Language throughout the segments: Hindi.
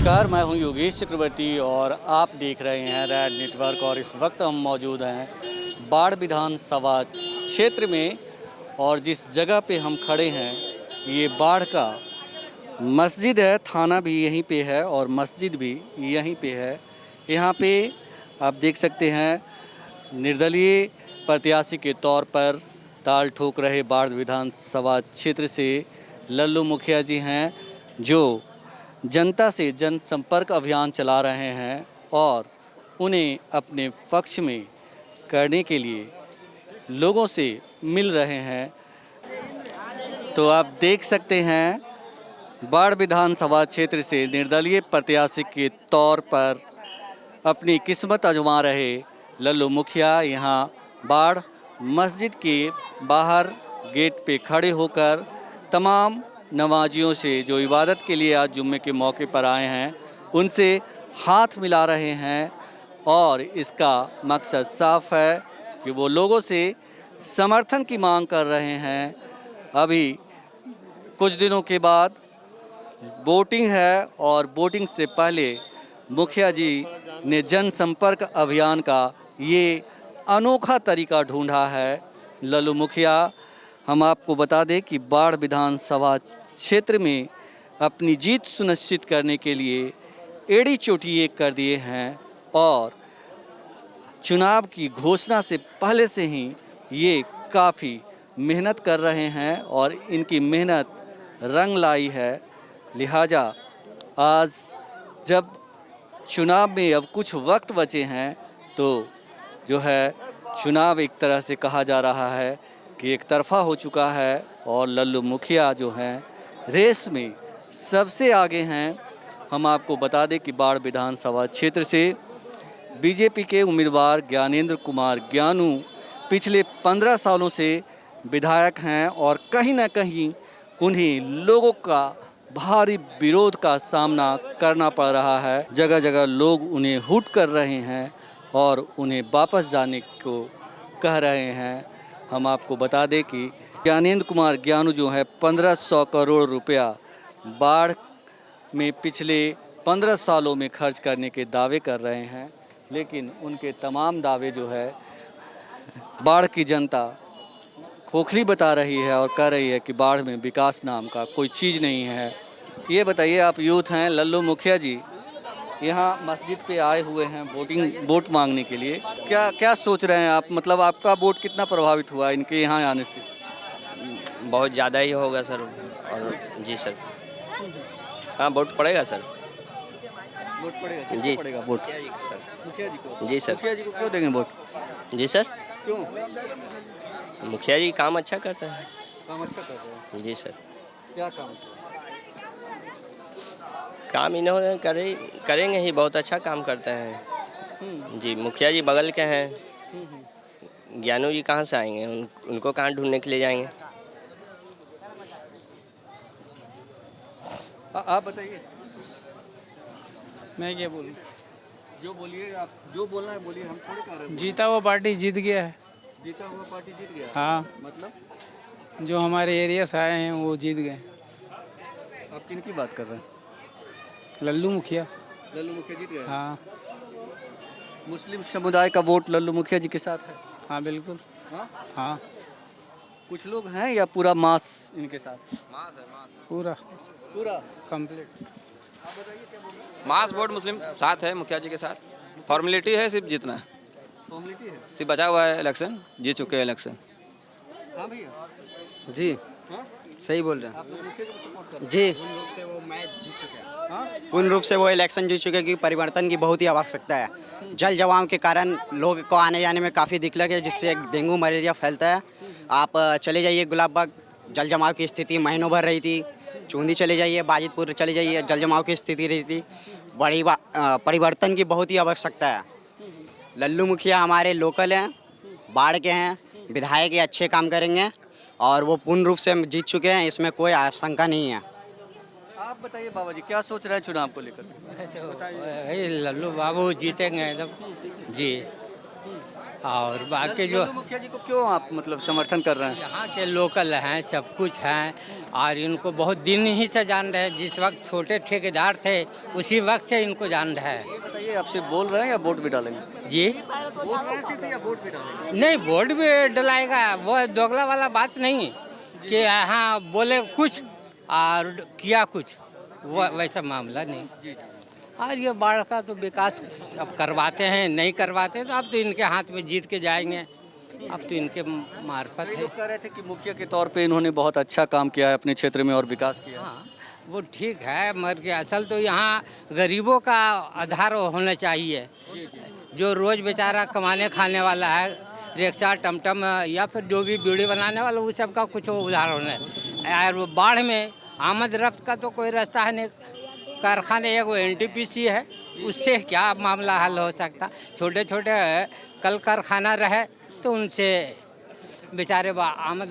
नमस्कार, मैं हूं योगेश चक्रवर्ती और आप देख रहे हैं रेड नेटवर्क। और इस वक्त हम मौजूद हैं बाढ़ विधानसभा क्षेत्र में। और जिस जगह पे हम खड़े हैं ये बाढ़ का मस्जिद है। थाना भी यहीं पे है और मस्जिद भी यहीं पे है। यहाँ पे आप देख सकते हैं निर्दलीय प्रत्याशी के तौर पर ताल ठोक रहे बाढ़ विधानसभा क्षेत्र से लल्लू मुखिया जी हैं, जो जनता से जनसंपर्क अभियान चला रहे हैं और उन्हें अपने पक्ष में करने के लिए लोगों से मिल रहे हैं। तो आप देख सकते हैं बाढ़ विधानसभा क्षेत्र से निर्दलीय प्रत्याशी के तौर पर अपनी किस्मत आजमा रहे लल्लू मुखिया यहाँ बाढ़ मस्जिद के बाहर गेट पे खड़े होकर तमाम नमाजियों से जो इबादत के लिए आज जुम्मे के मौके पर आए हैं उनसे हाथ मिला रहे हैं। और इसका मकसद साफ है कि वो लोगों से समर्थन की मांग कर रहे हैं। अभी कुछ दिनों के बाद वोटिंग है और वोटिंग से पहले मुखिया जी ने जनसंपर्क अभियान का ये अनोखा तरीका ढूंढा है। लल्लू मुखिया, हम आपको बता दें कि बाढ़ विधानसभा क्षेत्र में अपनी जीत सुनिश्चित करने के लिए एड़ी चोटी एक कर दिए हैं और चुनाव की घोषणा से पहले से ही ये काफ़ी मेहनत कर रहे हैं और इनकी मेहनत रंग लाई है। लिहाजा आज जब चुनाव में अब कुछ वक्त बचे हैं तो जो है चुनाव एक तरह से कहा जा रहा है कि एक तरफा हो चुका है और लल्लू मुखिया जो हैं रेस में सबसे आगे हैं। हम आपको बता दें कि बाढ़ विधानसभा क्षेत्र से बीजेपी के उम्मीदवार ज्ञानेंद्र कुमार ज्ञानू पिछले 15 सालों से विधायक हैं और कहीं ना कहीं उन्हें लोगों का भारी विरोध का सामना करना पड़ रहा है। जगह जगह लोग उन्हें हुट कर रहे हैं और उन्हें वापस जाने को कह रहे हैं। हम आपको बता दें कि ज्ञानेंद्र कुमार ज्ञानू जो है 1500 करोड़ रुपया बाढ़ में पिछले 15 सालों में खर्च करने के दावे कर रहे हैं, लेकिन उनके तमाम दावे जो है बाढ़ की जनता खोखली बता रही है और कह रही है कि बाढ़ में विकास नाम का कोई चीज़ नहीं है। ये बताइए, आप यूथ हैं, लल्लू मुखिया जी यहाँ मस्जिद पे आए हुए हैं वोट मांगने के लिए, क्या सोच रहे हैं आप? मतलब आपका वोट कितना प्रभावित हुआ इनके यहाँ आने से? बहुत ज़्यादा ही होगा सर। और जी सर, हाँ वोट पड़ेगा सर। वोट पड़ेगा? किसको जी पड़ेगा वोट? मुखिया जी सर। मुखिया जी को? जी सर। मुखिया जी को क्यों देंगे वोट? जी सर, क्यों? मुखिया जी काम अच्छा करते हैं। काम अच्छा कर रहे हैं? जी सर। क्या काम? काम इन्होंने करेंगे ही, बहुत अच्छा काम करते हैं। जी मुखिया जी बगल के हैं, ज्ञानू जी कहाँ से आएंगे? उनको कहाँ ढूंढने के लिए जाएंगे? आप बताइए। मैं क्या बोलूं? जो बोलिए, आप जो बोलना है बोलिए, हम थोड़ी कह रहे हैं। जीता हुआ पार्टी जीत गया है। जीता हुआ पार्टी जीत गया? हाँ, मतलब जो हमारे एरिया से आए हैं वो जीत गए। आप किन की बात कर रहे हैं? लल्लू मुखिया। लल्लू मुखिया जीत गए? हाँ मुस्लिम समुदाय का वोट लल्लू मुखिया जी के साथ है? हाँ बिल्कुल। हाँ? हाँ कुछ लोग हैं या पूरा मास इनके साथ? पूरा पूरा कंप्लीट। मास वोट मुस्लिम साथ है, मुखिया जी के साथ। फॉर्मेलिटी है, सिर्फ जीतना है, फॉर्मेलिटी है। सिर्फ बचा हुआ है इलेक्शन, जीत चुके हैं इलेक्शन। हाँ भैया। जी हाँ? सही बोल रहे आप लोग मुखिया जी को सपोर्ट कर रहे हैं जी। पूर्ण रूप से वो मैच जीत चुके हैं? हाँ? पूर्ण रूप से वो इलेक्शन जीत चुके हैं क्योंकि परिवर्तन की बहुत ही आवश्यकता है। जल जमाव के कारण लोग को आने जाने में काफ़ी दिक्कत है, जिससे डेंगू मलेरिया फैलता है। आप चले जाइए गुलाब बाग, जल जमाव की स्थिति महीनों भर रही थी। चूंदी चले जाइए, बाजितपुर चले जाइए, जल जमाव की स्थिति रही थी। परिवर्तन की बहुत ही आवश्यकता है। लल्लू मुखिया हमारे लोकल हैं, बाढ़ के हैं, विधायक अच्छे काम करेंगे और वो पूर्ण रूप से जीत चुके हैं, इसमें कोई आशंका नहीं है। आप बताइए बाबा जी, क्या सोच रहे हैं चुनाव को लेकर? लल्लू बाबू जीतेंगे एकदम जी। और बाकी जो लल्लू मुखिया जी को क्यों आप मतलब समर्थन कर रहे हैं? यहाँ के लोकल हैं, सब कुछ हैं और इनको बहुत दिन ही से जान रहे हैं। जिस वक्त छोटे ठेकेदार थे उसी वक्त से इनको जान रहे हैं। ये बताइए, आप सिर्फ बोल रहे हैं या वोट भी डालेंगे? जी बोल रहे हैं सिर्फ या वोट भी डालेंगे? नहीं, वोट भी डलाएगा। वो दोगला वाला बात नहीं कि हाँ बोले कुछ और किया कुछ, वो वैसा मामला नहीं। और ये बाढ़ का तो विकास अब करवाते हैं, नहीं करवाते तो अब तो इनके हाथ में जीत के जाएंगे। अब तो इनके मार्फत कई है। लोग कह रहे थे कि मुखिया के तौर पे इन्होंने बहुत अच्छा काम किया है अपने क्षेत्र में और विकास किया है। हाँ, वो ठीक है, मगर के असल तो यहाँ गरीबों का आधार होना चाहिए। जो रोज़ बेचारा कमाने खाने वाला है, रिक्शा टमटम या फिर जो भी बीड़ी बनाने वाला, वो सब का कुछ उधार होना है। और वो बाढ़ में आमद रफ्त का तो कोई रास्ता है नहीं। कारखाने एक वो NTPC है, उससे क्या मामला हल हो सकता? छोटे छोटे कल कारखाना रहे तो उनसे बेचारे आमद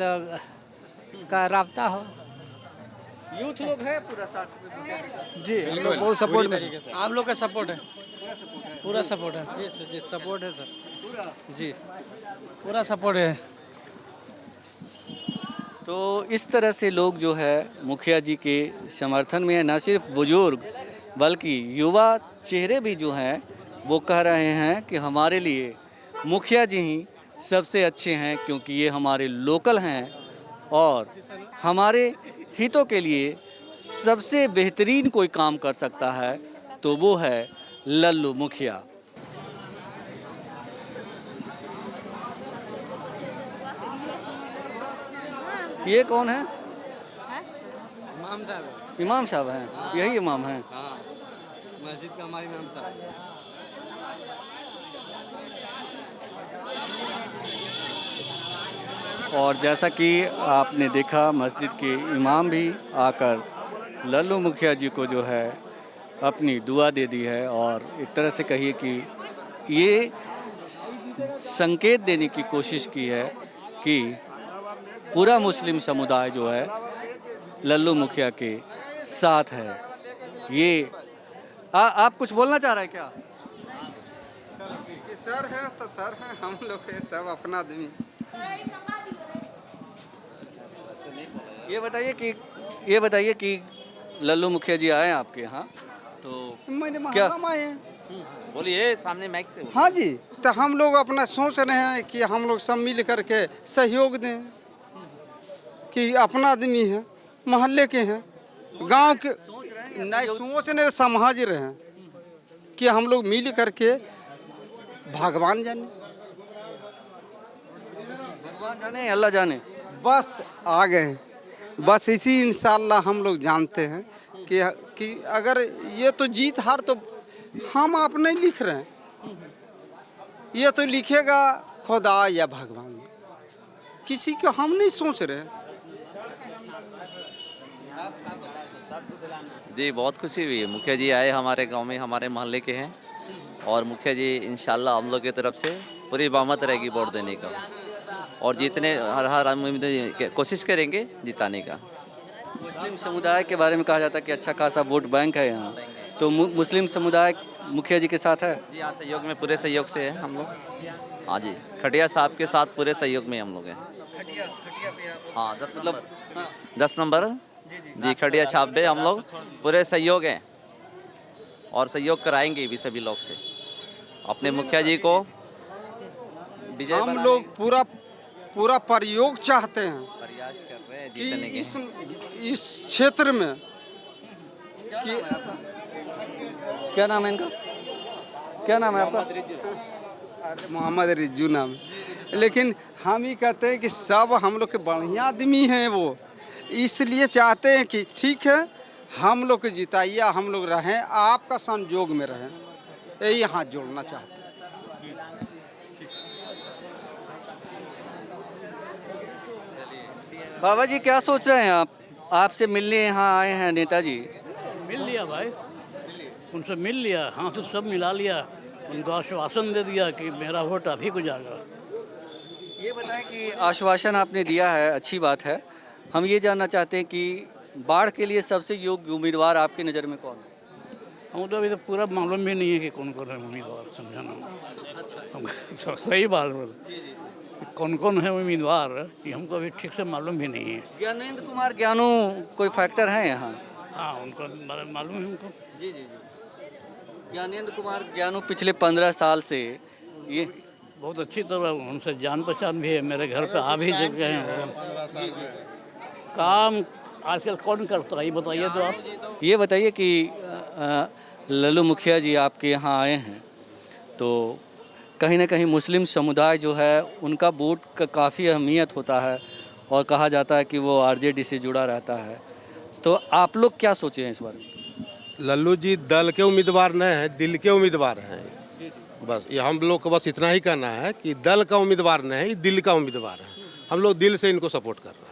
का रास्ता हो। यूथ लोग है पूरा साथ में? जी, हम लोग बहुत सपोर्ट में। आप लोग का सपोर्ट है, पूरा सपोर्ट है। जी सर, जी सपोर्ट है सर, जी पूरा सपोर्ट है। तो इस तरह से लोग जो है मुखिया जी के समर्थन में है। न सिर्फ बुजुर्ग बल्कि युवा चेहरे भी जो हैं वो कह रहे हैं कि हमारे लिए मुखिया जी ही सबसे अच्छे हैं, क्योंकि ये हमारे लोकल हैं और हमारे हितों के लिए सबसे बेहतरीन कोई काम कर सकता है तो वो है लल्लू मुखिया। ये कौन है? इमाम साहब, इमाम साहब हैं, यही इमाम हैं। हाँ, मस्जिद का हमारे इमाम साहब। और जैसा कि आपने देखा, मस्जिद के इमाम भी आकर लल्लू मुखिया जी को जो है अपनी दुआ दे दी है और एक तरह से कहिए कि ये संकेत देने की कोशिश की है कि पूरा मुस्लिम समुदाय जो है लल्लू मुखिया के साथ है। ये आप कुछ बोलना चाह रहे हैं क्या? सर है तो सर है, हम लोग है सब अपना आदमी। ये बताइए कि लल्लू मुखिया जी आए हैं आपके यहाँ, तो मैंने क्या? हम आए हैं। बोलिए सामने माइक से। हाँ जी, तो हम लोग अपना सोच रहे हैं कि हम लोग सब मिल करके सहयोग दें कि अपना आदमी है, मोहल्ले के हैं, गांव के नहीं सोच रहे, समझ रहे हैं कि हम लोग मिल करके भगवान जाने, भगवान जाने अल्लाह जाने, बस आ गए हैं। बस इसी इंशाल्लाह हम लोग जानते हैं कि अगर ये तो जीत हार तो हम आप नहीं लिख रहे हैं, ये तो लिखेगा खुदा या भगवान, किसी को हम नहीं सोच रहे हैं। जी बहुत खुशी हुई है, मुखिया जी आए हमारे गांव में, हमारे मोहल्ले के हैं और मुखिया जी इंशाल्लाह हम लोग की तरफ से पूरी बामत रहेगी वोट देने का और जीतने हर कोशिश करेंगे जिताने का। मुस्लिम समुदाय के बारे में कहा जाता है कि अच्छा खासा वोट बैंक है यहाँ, तो मुस्लिम समुदाय मुखिया जी के साथ है? जी हाँ, सहयोग में, पूरे सहयोग से है हम लोग। हाँ जी, खटिया साहब के साथ पूरे सहयोग में हम लोग हैं। हाँ 10 नंबर जी खटिया साहब पे हम लोग पूरे सहयोग हैं और सहयोग कराएंगे भी सभी लोग से अपने मुखिया जी को विजय हम बनाने लोग पूरा प्रयोग चाहते हैं प्रयास कर रहे हैं कि जीतने के। इस क्षेत्र में कि क्या नाम है इनका? क्या नाम है आपका? मोहम्मद रिज्जू नाम है। लेकिन हम ही कहते हैं कि सब हम लोग के बढ़िया आदमी हैं, वो इसलिए चाहते हैं कि ठीक है हम लोग को जिताइए, हम लोग रहें, आपका संजोग में रहें, यही हाथ जोड़ना चाहते हैं। बाबा जी क्या सोच रहे हैं आप? आपसे मिलने यहाँ आए हैं नेताजी। मिल लिया भाई, उनसे मिल लिया, हाँ तो सब मिला लिया, उनको आश्वासन दे दिया कि मेरा वोट अभी को जाएगा। ये बताएं कि आश्वासन आपने दिया है, अच्छी बात है। हम ये जानना चाहते हैं कि बाढ़ के लिए सबसे योग्य उम्मीदवार आपकी नज़र में कौन है? हमको तो अभी तो पूरा मालूम भी नहीं है कि कौन कौन है उम्मीदवार, समझा ना। हमको सही बात बोल, कौन कौन है उम्मीदवार ये हमको अभी ठीक से मालूम भी नहीं है। ज्ञानेंद्र कुमार ज्ञानू कोई फैक्टर है यहाँ? हाँ, उनको मालूम है हमको। जी जी जी। ज्ञानेंद्र कुमार ज्ञानू पिछले 15 साल से ये बहुत अच्छी तरह उनसे जान पहचान भी है, मेरे घर पे आ भी चुके हैं। काम आजकल कौन करता है ये बताइए तो आप। ये बताइए कि लल्लू मुखिया जी आपके यहाँ आए हैं तो कहीं ना कहीं मुस्लिम समुदाय जो है उनका वोट का काफ़ी अहमियत होता है और कहा जाता है कि वो आरजेडी से जुड़ा रहता है, तो आप लोग क्या सोचे हैं इस बारे में? लल्लू जी दल के उम्मीदवार नहीं हैं, दिल के उम्मीदवार हैं। बस ये हम लोग को बस इतना ही कहना है कि दल का उम्मीदवार नहीं, ये दिल का उम्मीदवार है। हम लोग दिल से इनको सपोर्ट कर रहे हैं।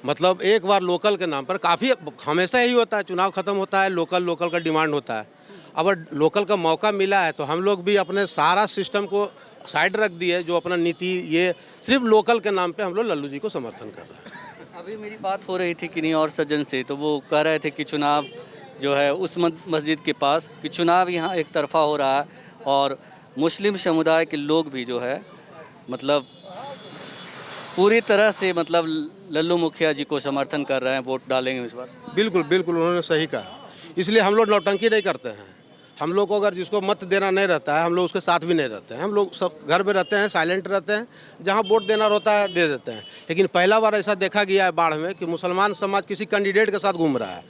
मतलब एक बार लोकल के नाम पर काफ़ी हमेशा यही होता है, चुनाव खत्म होता है लोकल का डिमांड होता है। अगर लोकल का मौका मिला है तो हम लोग भी अपने सारा सिस्टम को साइड रख दिए, जो अपना नीति ये सिर्फ लोकल के नाम पे हम लोग लल्लू जी को समर्थन कर रहे हैं। अभी मेरी बात हो रही थी किन्हीं और सज्जन से, तो वो कह रहे थे कि चुनाव जो है उस मस्जिद के पास कि चुनाव यहाँ एक तरफा हो रहा है और मुस्लिम समुदाय के लोग भी जो है मतलब पूरी तरह से मतलब लल्लू मुखिया जी को समर्थन कर रहे हैं, वोट डालेंगे इस बार। बिल्कुल बिल्कुल उन्होंने सही कहा, इसलिए हम लोग नौटंकी नहीं करते हैं। हम लोग को अगर जिसको मत देना नहीं रहता है हम लोग उसके साथ भी नहीं रहते हैं। हम लोग सब घर में रहते हैं, साइलेंट रहते हैं, जहां वोट देना होता है दे देते हैं। लेकिन पहला बार ऐसा देखा गया है बाढ़ में कि मुसलमान समाज किसी कैंडिडेट के साथ घूम रहा है,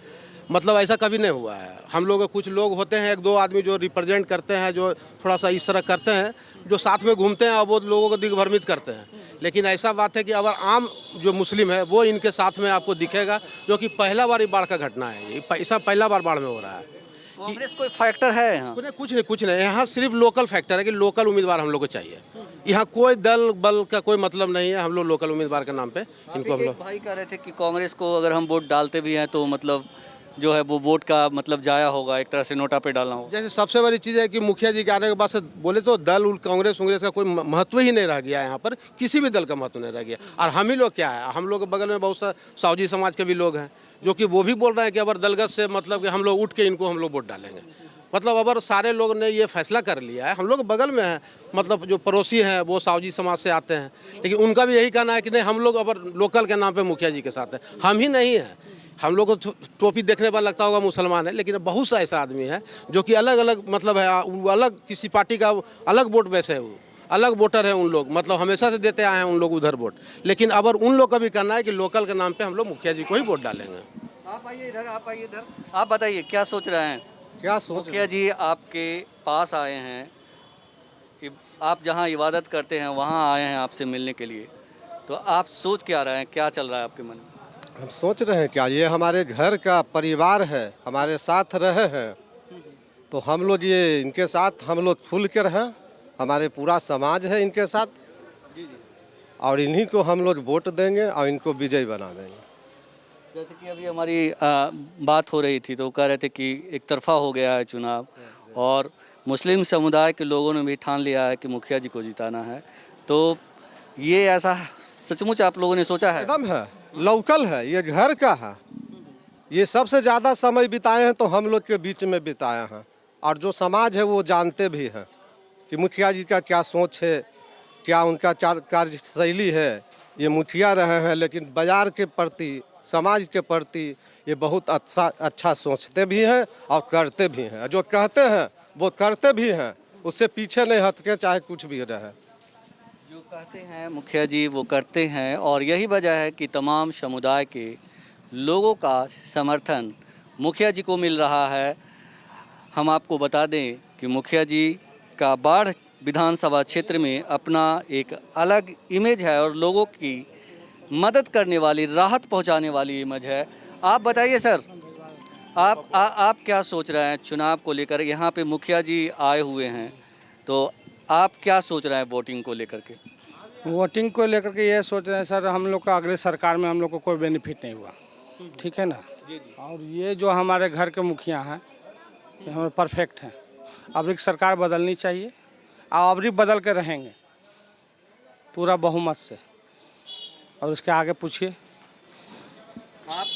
मतलब ऐसा कभी नहीं हुआ है। हम लोग कुछ लोग होते हैं, एक दो आदमी जो रिप्रेजेंट करते हैं, जो थोड़ा सा इस तरह करते हैं, जो साथ में घूमते हैं और वो लोगों को दिग्भ्रमित करते हैं। लेकिन ऐसा बात है कि अगर आम जो मुस्लिम है वो इनके साथ में आपको दिखेगा, जो कि पहला बार ये बाढ़ का घटना है, ये ऐसा पहला बार बाढ़ में हो रहा है। कांग्रेस कोई फैक्टर है यहाँ? कुछ नहीं, यहाँ सिर्फ लोकल फैक्टर है कि लोकल उम्मीदवार हम लोग को चाहिए। यहाँ कोई दल बल का कोई मतलब नहीं है, हम लोग लोकल उम्मीदवार के नाम पे इनको हम लोग। भाई कह रहे थे कि कांग्रेस को अगर हम वोट डालते भी हैं तो मतलब जो है वो वोट का मतलब जाया होगा, एक तरह से नोटा पे डालना होगा। जैसे सबसे बड़ी चीज़ है कि मुखिया जी के आने के बाद से बोले तो दल कांग्रेस का कोई महत्व ही नहीं रह गया। यहाँ पर किसी भी दल का महत्व नहीं रह गया। और हम ही लोग क्या है, हम लोग के बगल में बहुत सा सावजी समाज के भी लोग हैं, जो कि वो भी बोल रहे हैं कि अगर दलगत से मतलब कि हम लोग उठ के इनको हम लोग वोट डालेंगे। मतलब अगर सारे लोग ने ये फैसला कर लिया है, हम लोग बगल में हैं, मतलब जो पड़ोसी हैं वो सावजी समाज से आते हैं, लेकिन उनका भी यही कहना है कि नहीं हम लोग अगर लोकल के नाम पे मुखिया जी के साथ हैं। हम ही नहीं हैं, हम लोग को टोपी देखने पर लगता होगा मुसलमान है, लेकिन बहुत सा ऐसा आदमी है जो कि अलग अलग मतलब है, वो अलग किसी पार्टी का अलग वोट बेस है, वो अलग वोटर है उन लोग, मतलब हमेशा से देते आए हैं उन लोग उधर वोट। लेकिन अगर उन लोग का भी कहना है कि लोकल के नाम पे हम लोग मुखिया जी को ही वोट डालेंगे। आप आइए इधर, आप आइए इधर, आप बताइए क्या सोच रहे हैं? क्या सोच मुखिया जी आपके पास आए हैं, आप जहां इबादत करते हैं वहां आए हैं आपसे मिलने के लिए, तो आप सोच क्या रहे हैं, क्या चल रहा है आपके मन में? हम सोच रहे हैं क्या, ये हमारे घर का परिवार है, हमारे साथ रहे हैं, तो हम लोग ये इनके साथ हम लोग खुल के रहें। हमारे पूरा समाज है इनके साथ, और इन्हीं को हम लोग वोट देंगे और इनको विजयी बना देंगे। जैसे कि अभी हमारी बात हो रही थी तो कह रहे थे कि एक तरफा हो गया है चुनाव और मुस्लिम समुदाय के लोगों ने भी ठान लिया है कि मुखिया जी को जिताना है, तो ये ऐसा सचमुच आप लोगों ने सोचा है? एकदम है, लोकल है, ये घर का है। ये सबसे ज़्यादा समय बिताए हैं तो हम लोग के बीच में बिताए हैं, और जो समाज है वो जानते भी हैं कि मुखिया जी का क्या सोच है, क्या उनका कार्यशैली है। ये मुखिया रहे हैं, लेकिन बाजार के प्रति, समाज के प्रति ये बहुत अच्छा सोचते भी हैं और करते भी हैं। जो कहते हैं वो करते भी हैं, उससे पीछे नहीं हटके, चाहे कुछ भी रहे। जो कहते हैं मुखिया जी वो करते हैं, और यही वजह है कि तमाम समुदाय के लोगों का समर्थन मुखिया जी को मिल रहा है। हम आपको बता दें कि मुखिया जी का बाढ़ विधानसभा क्षेत्र में अपना एक अलग इमेज है और लोगों की मदद करने वाली, राहत पहुंचाने वाली इमेज है। आप बताइए सर, आप क्या सोच रहे हैं चुनाव को लेकर? यहाँ पे मुखिया जी आए हुए हैं, तो आप क्या सोच रहे हैं वोटिंग को लेकर के? वोटिंग को लेकर के ये सोच रहे हैं सर, हम लोग का अगले सरकार में हम लोग को कोई बेनिफिट नहीं हुआ, ठीक है ना। और ये जो हमारे घर के मुखिया हैं ये हमारे परफेक्ट हैं। अब एक सरकार बदलनी चाहिए और अब बदल के रहेंगे पूरा बहुमत से। और उसके आगे पूछिए। आप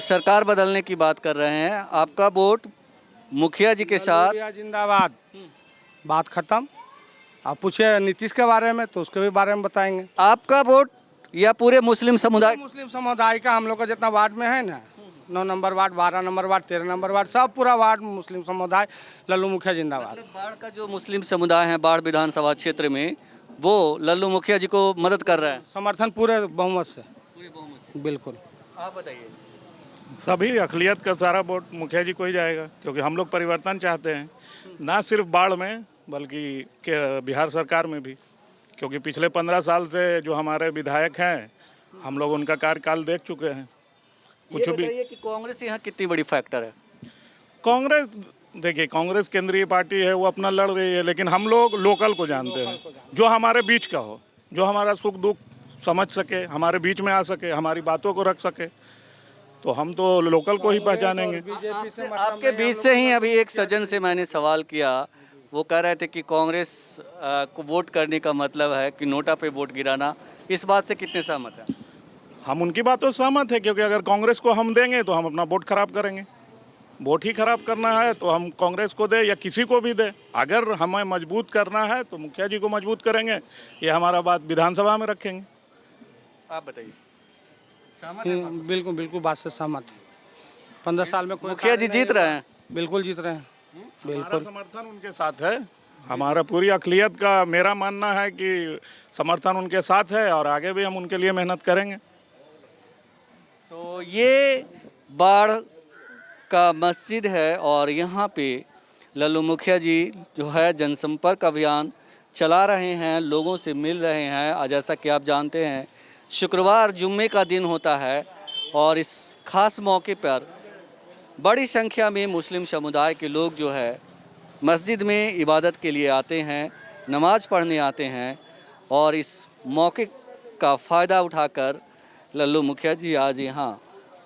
सरकार बदलने की बात कर रहे हैं, आपका वोट मुखिया जी के साथ जिंदाबाद, बात खत्म। आप पूछिए नीतीश के बारे में तो उसके भी बारे में बताएंगे। आपका वोट या पूरे मुस्लिम समुदाय? मुस्लिम समुदाय का हम लोग का जितना वार्ड में है ना, 9 number ward, 12 number ward, 13 number ward, सब पूरा वार्ड मुस्लिम समुदाय, लल्लू मुखिया जिंदाबाद। बाढ़ का जो मुस्लिम समुदाय है बाढ़ विधानसभा क्षेत्र में, वो लल्लू मुखिया जी को मदद कर रहा है? समर्थन पूरे बहुमत से। बिल्कुल। आप बताइए। सभी अकलियत का सारा वोट मुखिया जी को ही जाएगा, क्योंकि हम लोग परिवर्तन चाहते हैं, ना सिर्फ बाढ़ में बल्कि बिहार सरकार में भी। क्योंकि पिछले 15 साल से जो हमारे विधायक हैं, हम लोग उनका कार्यकाल देख चुके हैं। कुछ भी कि कांग्रेस यहाँ कितनी बड़ी फैक्टर है? कांग्रेस, देखिए कांग्रेस केंद्रीय पार्टी है, वो अपना लड़ रही है, लेकिन हम लोग लोकल को जानते हैं, जो हमारे बीच का हो, जो हमारा सुख दुख समझ सके, हमारे बीच में आ सके, हमारी बातों को रख सके, तो हम तो लोकल को ही पहचानेंगे। आपके बीच से ही अभी एक सज्जन से मैंने सवाल किया, वो कह रहे थे कि कांग्रेस को वोट करने का मतलब है कि नोटा पे वोट गिराना। इस बात से कितने सहमत हैं? हम उनकी बातों से सहमत है, क्योंकि अगर कांग्रेस को हम देंगे तो हम अपना वोट खराब करेंगे। वोट ही खराब करना है तो हम कांग्रेस को दें या किसी को भी दें। अगर हमें मजबूत करना है तो मुखिया जी को मजबूत करेंगे, ये हमारा बात विधानसभा में रखेंगे। आप बताइए। बिल्कुल बिल्कुल बात से सहमत है। 15 साल में मुखिया जी जीत रहे हैं? बिल्कुल जीत रहे हैं। हमारा समर्थन उनके साथ है, हमारा पूरी अकलियत का मेरा मानना है कि समर्थन उनके साथ है और आगे भी हम उनके लिए मेहनत करेंगे। तो ये बाढ़ का मस्जिद है और यहाँ पे लल्लू मुखिया जी जो है जनसंपर्क अभियान चला रहे हैं, लोगों से मिल रहे हैं। और जैसा कि आप जानते हैं शुक्रवार जुम्मे का दिन होता है और इस खास मौके पर बड़ी संख्या में मुस्लिम समुदाय के लोग जो है मस्जिद में इबादत के लिए आते हैं, नमाज़ पढ़ने आते हैं। और इस मौके का फ़ायदा उठाकर लल्लू मुखिया जी आज यहाँ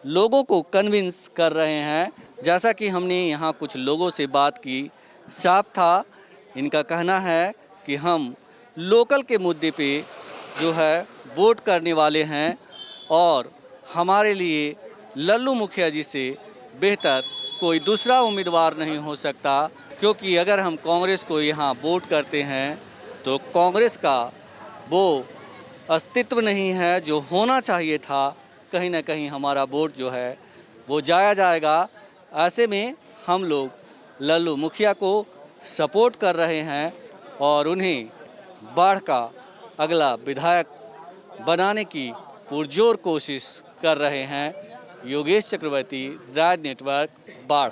लोगों को कन्विंस कर रहे हैं। जैसा कि हमने यहाँ कुछ लोगों से बात की, साफ था इनका कहना है कि हम लोकल के मुद्दे पे जो है वोट करने वाले हैं और हमारे लिए लल्लू मुखिया जी से बेहतर कोई दूसरा उम्मीदवार नहीं हो सकता। क्योंकि अगर हम कांग्रेस को यहाँ वोट करते हैं तो कांग्रेस का वो अस्तित्व नहीं है जो होना चाहिए था। कहीं ना कहीं हमारा वोट जो है वो जाया जाएगा। ऐसे में हम लोग लल्लू मुखिया को सपोर्ट कर रहे हैं और उन्हें बाढ़ का अगला विधायक बनाने की पुरजोर कोशिश कर रहे हैं। योगेश चक्रवर्ती, राज नेटवर्क, बाढ़।